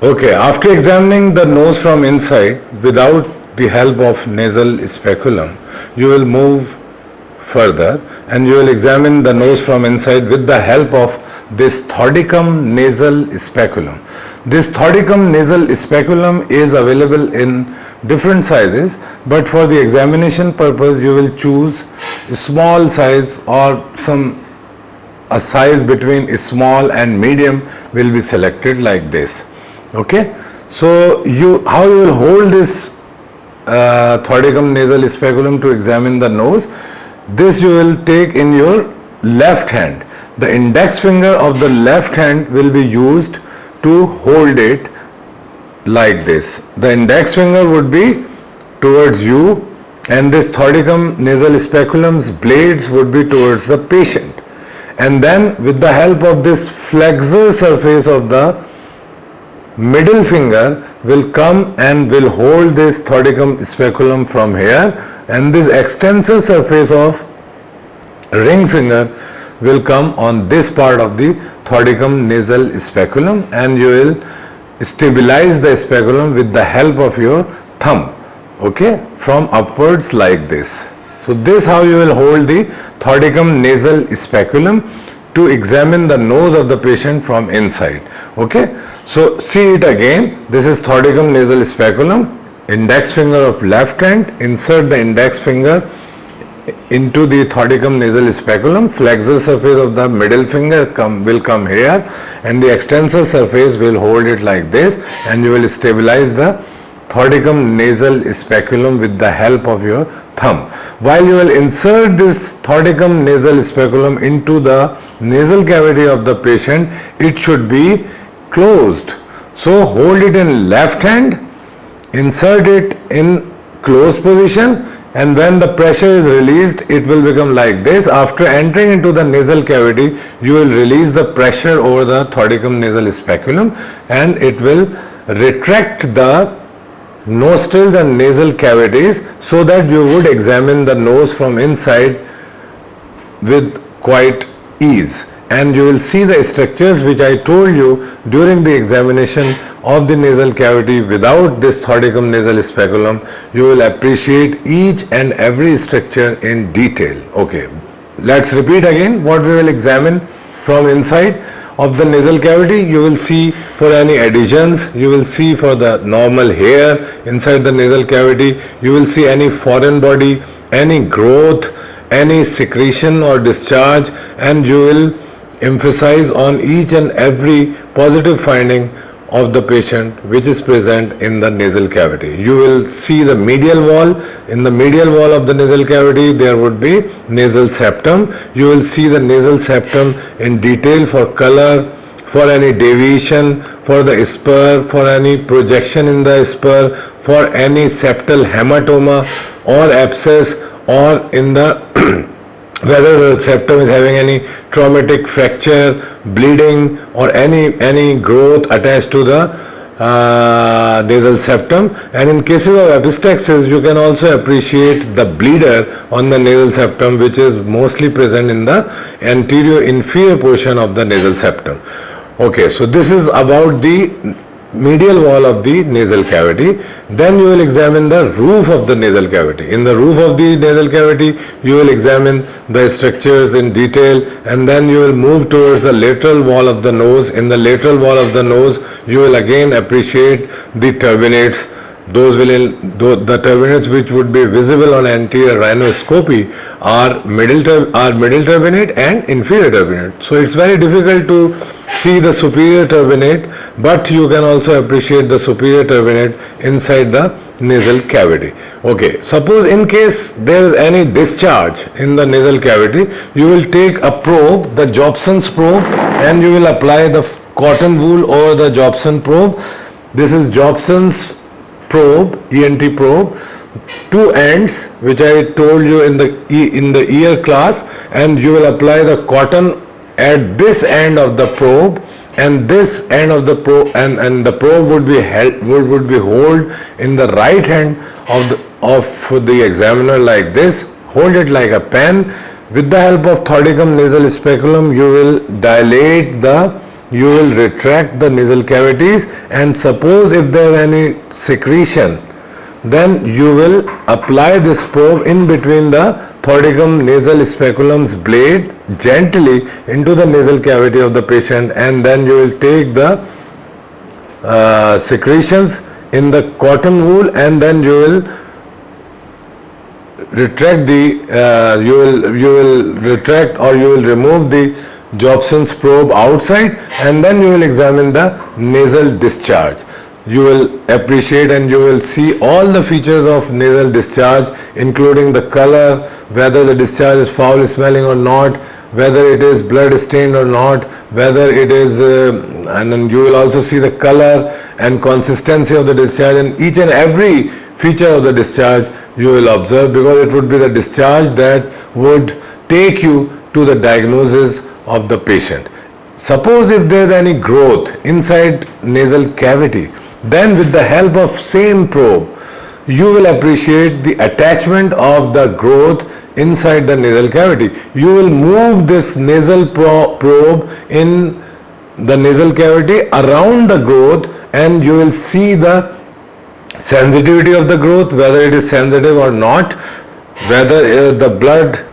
Okay, after examining the nose from inside without the help of nasal speculum, you will move further and you will examine the nose from inside with the help of this Thordicum nasal speculum. This Thordicum nasal speculum is available in different sizes, but for the examination purpose you will choose small size or a size between small and medium will be selected like this. Okay, so how you will hold this Thordicum nasal speculum to examine the nose. This you will take in your left hand. The index finger of the left hand will be used to hold it like this. The index finger would be towards you and this Thordicum nasal speculum's blades would be towards the patient. And then with the help of this flexor surface of the middle finger will come and will hold this Thordicum speculum from here, and this extensor surface of ring finger will come on this part of the Thordicum nasal speculum, and you will stabilize the speculum with the help of your thumb, okay, from upwards like this. So this how you will hold the Thordicum nasal speculum to examine the nose of the patient from inside. Okay, so see it again. This is Thordicum nasal speculum, index finger of left hand, insert the index finger into the Thordicum nasal speculum, flexor surface of the middle finger will come here and the extensor surface will hold it like this, and you will stabilize the Thordicum nasal speculum with the help of your thumb. While you will insert this Thordicum nasal speculum into the nasal cavity of the patient, it should be closed. So hold it in left hand, insert it in closed position, and when the pressure is released, it will become like this. After entering into the nasal cavity, you will release the pressure over the Thordicum nasal speculum and it will retract the nostrils and nasal cavities so that you would examine the nose from inside with quite ease, and you will see the structures which I told you during the examination of the nasal cavity without this Thordicum nasal speculum. You will appreciate each and every structure in detail. Okay, let's repeat again what we will examine from inside of the nasal cavity. You will see for any adhesions, you will see for the normal hair inside the nasal cavity, you will see any foreign body, any growth, any secretion or discharge, and you will emphasize on each and every positive finding of the patient which is present in the nasal cavity. You will see the medial wall. In the medial wall of the nasal cavity there would be nasal septum. You will see the nasal septum in detail for color, for any deviation, for the spur, for any projection in the spur, for any septal hematoma or abscess, or in the whether the septum is having any traumatic fracture, bleeding, or any growth attached to the nasal septum. And in cases of epistaxis, you can also appreciate the bleeder on the nasal septum, which is mostly present in the anterior inferior portion of the nasal septum. Okay, so this is about the medial wall of the nasal cavity. Then you will examine the roof of the nasal cavity. In the roof of the nasal cavity, you will examine the structures in detail, and then you will move towards the lateral wall of the nose. In the lateral wall of the nose, you will again appreciate the turbinates. The turbinates which would be visible on anterior rhinoscopy are middle turbinate and inferior turbinate. So it's very difficult to see the superior turbinate, but you can also appreciate the superior turbinate inside the nasal cavity. Okay, suppose in case there is any discharge in the nasal cavity, you will take a probe, the Jobson's probe, and you will apply the cotton wool over the Jobson probe. This is Jobson's probe, ENT probe, two ends which I told you in the ear class, and you will apply the cotton at this end of the probe, and this end of the probe, and the probe would be held in the right hand of the examiner like this. Hold it like a pen. With the help of Thordicum nasal speculum, you will dilate the you will retract the nasal cavities, and suppose if there is any secretion, then you will apply this probe in between the thoracic nasal speculum's blade gently into the nasal cavity of the patient, and then you will take the secretions in the cotton wool, and then you will retract you will retract or you will remove the Jobson's probe outside, and then you will examine the nasal discharge. You will appreciate and you will see all the features of nasal discharge, including the color, whether the discharge is foul smelling or not, whether it is blood stained or not, whether it is and then you will also see the color and consistency of the discharge, and each and every feature of the discharge you will observe, because it would be the discharge that would take you to the diagnosis of the patient. Suppose if there is any growth inside nasal cavity, then with the help of same probe, you will appreciate the attachment of the growth inside the nasal cavity. You will move this nasal probe in the nasal cavity around the growth, and you will see the sensitivity of the growth, whether it is sensitive or not, whether the blood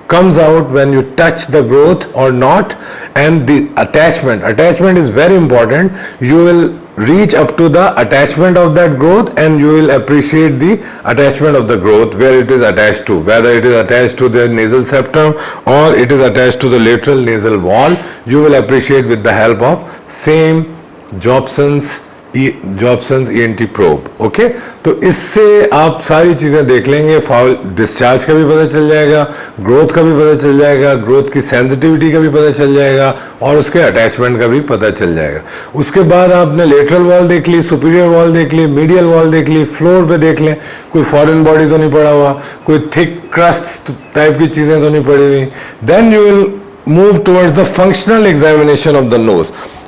comes out when you touch the growth or not, and the attachment is very important. You will reach up to the attachment of that growth, and you will appreciate the attachment of the growth, where it is attached to, whether it is attached to the nasal septum or it is attached to the lateral nasal wall. You will appreciate with the help of same Jobson's ENT probe. Okay, तो इससे आप सारी चीज़ें देख लेंगे, foul discharge का भी पता चल जाएगा, ग्रोथ का भी पता चल जाएगा, ग्रोथ की सेंसिटिविटी का भी पता चल जाएगा, और उसके अटैचमेंट का भी पता चल जाएगा. उसके बाद आपने लेटरल वॉल देख ली, सुपीरियर वॉल देख ली, मीडियल वॉल देख ली, फ्लोर पे देख लें कोई फॉरेन बॉडी तो नहीं पड़ा हुआ, कोई थिक क्रस्ट टाइप की चीज़ें तो नहीं पड़ी हुई. Then you will move towards the functional examination of the nose.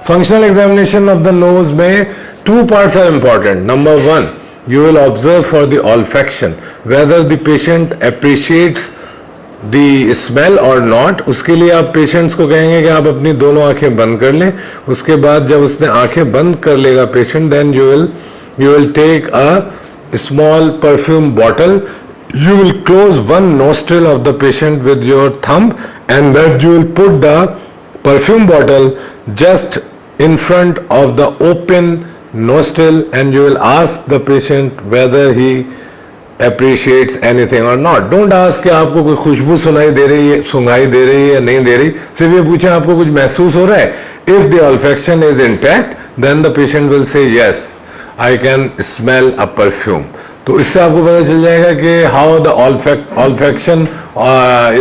Functional examination of the nose में two parts are important. Number one, you will observe for the olfaction whether the patient appreciates the smell or not. उसके लिए आप patients को कहेंगे कि आप अपनी दोनों आंखें बंद कर लें. उसके बाद जब उसने आंखें बंद कर लेगा patient, then you will take a small perfume bottle. You will close one nostril of the patient with your thumb, and then you will put the perfume bottle just in front of the open nostril, and you will ask the patient whether he appreciates anything or not. Don't ask कि आपको कोई खुशबू सुनाई दे रही है या नहीं दे रही. सिर्फ ये पूछें आपको कुछ महसूस हो रहा है. If the olfaction is intact, then the patient will say yes, I can smell a perfume. तो इससे आपको पता चल जाएगा कि how the olfaction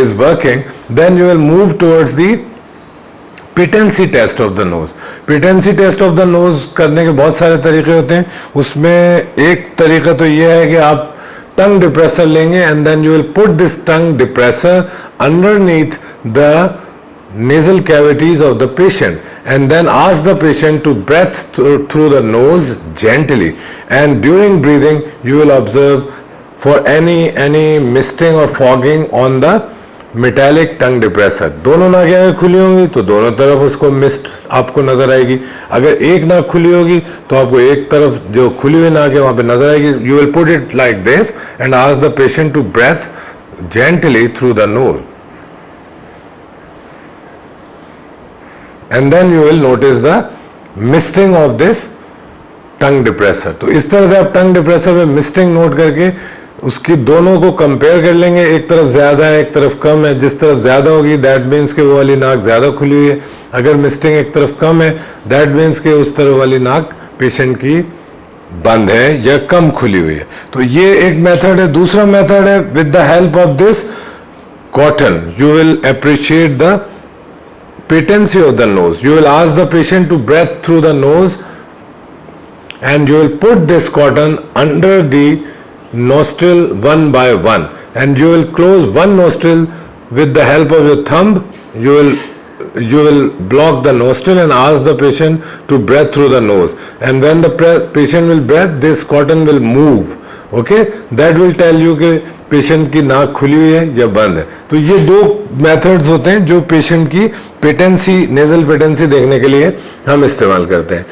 is working. Then you will move towards the patency test of the nose. Patency test of the nose करने के बहुत सारे तरीके होते हैं. उसमें एक तरीका तो ये है कि आप टंग डिप्रेसर लेंगे, and then you will put this tongue depressor underneath the nasal cavities of the patient, and then ask the patient to breathe through the nose gently, and during breathing you will observe for any misting or fogging on the metallic tongue depressor. दोनों नाकें अगर खुली होंगी तो दोनों तरफ उसको mist आपको नजर आएगी. अगर एक नाक खुली होगी तो आपको एक तरफ जो खुली हुई नाक है वहां पे नजर आएगी. You will put it like this and ask the patient to breathe gently through the nose, and then you will notice the misting of this tongue depressor. तो इस तरह से आप टंग डिप्रेसर में मिस्टिंग नोट करके उसकी दोनों को कंपेयर कर लेंगे. एक तरफ ज़्यादा है, एक तरफ कम है. जिस तरफ ज़्यादा होगी दैट मीन्स के वो वाली नाक ज़्यादा खुली हुई है. अगर मिस्टिंग एक तरफ कम है दैट मीन्स के उस तरफ वाली नाक पेशेंट की बंद है या कम खुली हुई है. तो ये एक मेथड है. दूसरा मेथड है with the help of this cotton you will appreciate the patency of the nose. You will ask the patient to breathe through the nose, and you will put this cotton under the nostril one by one, and you will close one nostril with the help of your thumb. You will block the nostril and ask the patient to breathe through the nose, and when the patient will breathe, this cotton will move okay, that will tell you कि patient की नाक खुली हुई है या बंद है। तो ये दो मेथड्स होते हैं जो पेशेंट की पेटेंसी, नेजल पेटेंसी देखने के लिए हम इस्तेमाल करते हैं।